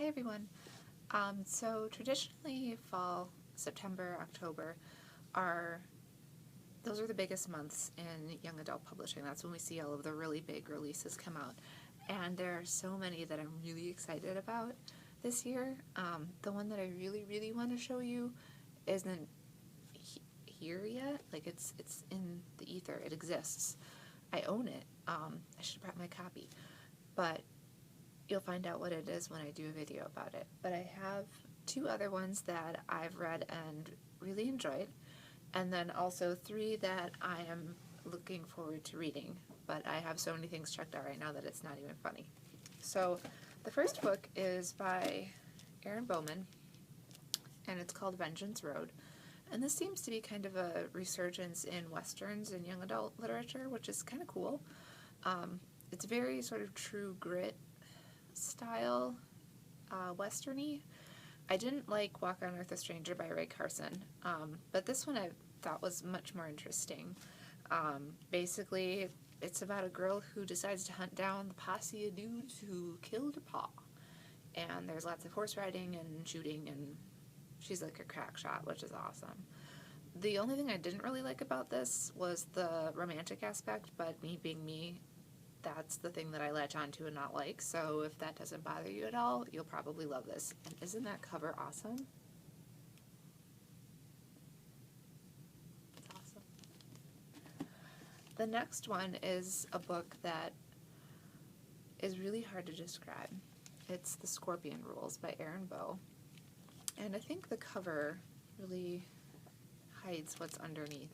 Hey everyone. So traditionally fall, September, October those are the biggest months in young adult publishing. That's when we see all of the really big releases come out. And there are so many that I'm really excited about this year. The one that I really want to show you isn't here yet. Like it's in the ether. It exists. I own it. I should have brought my copy. But you'll find out what it is when I do a video about it. But I have two other ones that I've read and really enjoyed, and then also three that I am looking forward to reading, but I have so many things checked out right now that it's not even funny. So the first book is by Aaron Bowman, and it's called Vengeance Road. And this seems to be kind of a resurgence in westerns and young adult literature, which is kind of cool. It's very sort of true grit style, westerny. I didn't like Walk on Earth a Stranger by Ray Carson, but this one I thought was much more interesting. Basically, it's about a girl who decides to hunt down the posse of dudes who killed her pa. And there's lots of horse riding and shooting, and she's like a crack shot, which is awesome. The only thing I didn't really like about this was the romantic aspect, but me being me, that's the thing that I latch onto and not like, so if that doesn't bother you at all, you'll probably love this. And isn't that cover awesome? It's awesome. The next one is a book that is really hard to describe. It's The Scorpion Rules by Aaron Bow, and I think the cover really hides what's underneath.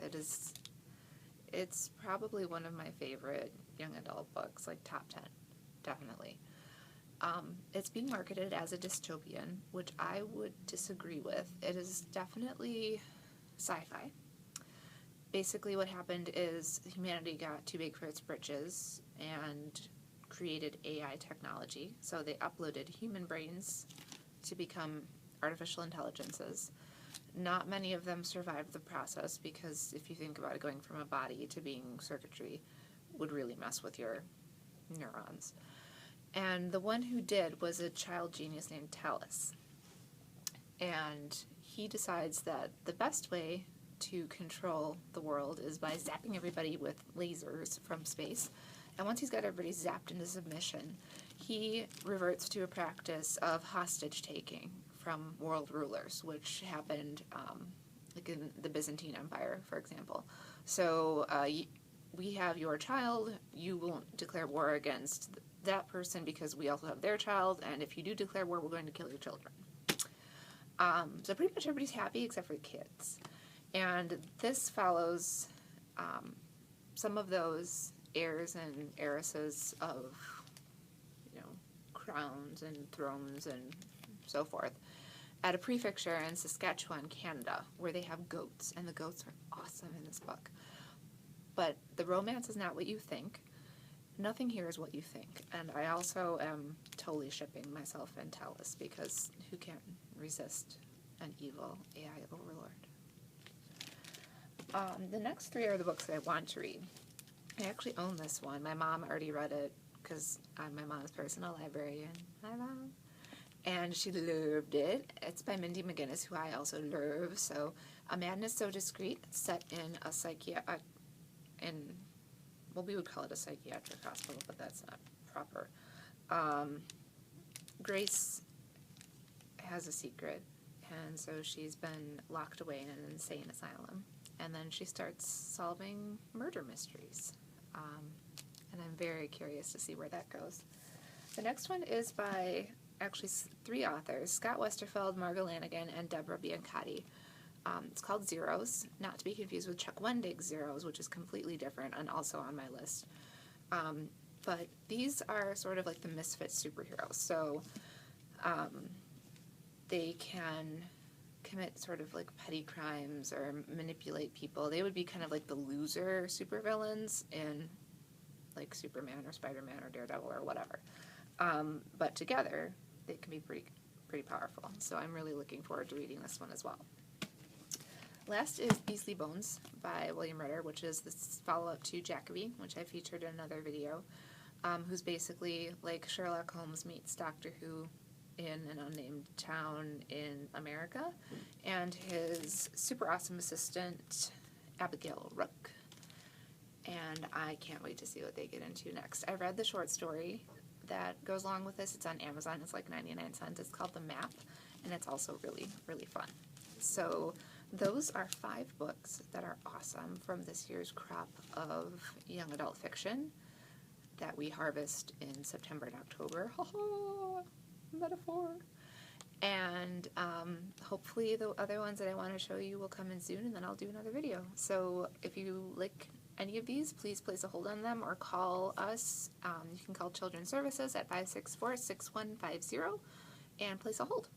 It's probably one of my favorite young adult books, like top 10, definitely. It's being marketed as a dystopian, which I would disagree with. It is definitely sci-fi. Basically what happened is humanity got too big for its britches and created AI technology. So they uploaded human brains to become artificial intelligences. Not many of them survived the process because if you think about it, going from a body to being circuitry would really mess with your neurons. And the one who did was a child genius named Talus. And he decides that the best way to control the world is by zapping everybody with lasers from space. And once he's got everybody zapped into submission, he reverts to a practice of hostage taking from world rulers, which happened like in the Byzantine Empire, for example. So we have your child, you won't declare war against that person because we also have their child, and if you do declare war, we're going to kill your children. So pretty much everybody's happy except for the kids. And this follows some of those heirs and heiresses of, crowns and thrones and so forth at a prefecture in Saskatchewan, Canada, where they have goats, and the goats are awesome in this book. But the romance is not what you think. Nothing here is what you think. And I also am totally shipping myself and Talus because who can resist an evil AI overlord? The next three are the books that I want to read. I actually own this one. My mom already read it because I'm my mom's personal librarian. Hi, Mom. And she loved it. It's by Mindy McGinnis, who I also love. So, A Madness So Discreet, set in a we would call it a psychiatric hospital, but that's not proper. Grace has a secret, and so she's been locked away in an insane asylum. And then she starts solving murder mysteries. And I'm very curious to see where that goes. The next one is by actually three authors, Scott Westerfeld, Margot Lanigan, and Deborah Biancotti. It's called Zeros, not to be confused with Chuck Wendig's Zeros, which is completely different and also on my list. But these are sort of like the misfit superheroes. So they can commit sort of like petty crimes or manipulate people. They would be kind of like the loser supervillains in like Superman or Spider-Man or Daredevil or whatever. But together, they can be pretty powerful. So I'm really looking forward to reading this one as well. Last is Beastly Bones by William Ritter, which is the follow-up to Jacoby, which I featured in another video, who's basically like Sherlock Holmes meets Doctor Who in an unnamed town in America, and his super awesome assistant, Abigail Rook. And I can't wait to see what they get into next. I read the short story that goes along with this. It's on Amazon. It's like 99 cents. It's called The Map, and it's also really, really fun. So those are 5 books that are awesome from this year's crop of young adult fiction that we harvest in September and October. Ha ha! Metaphor. And hopefully the other ones that I want to show you will come in soon, and then I'll do another video. So if you like any of these, please place a hold on them or call us. You can call Children's Services at 564-6150 and place a hold.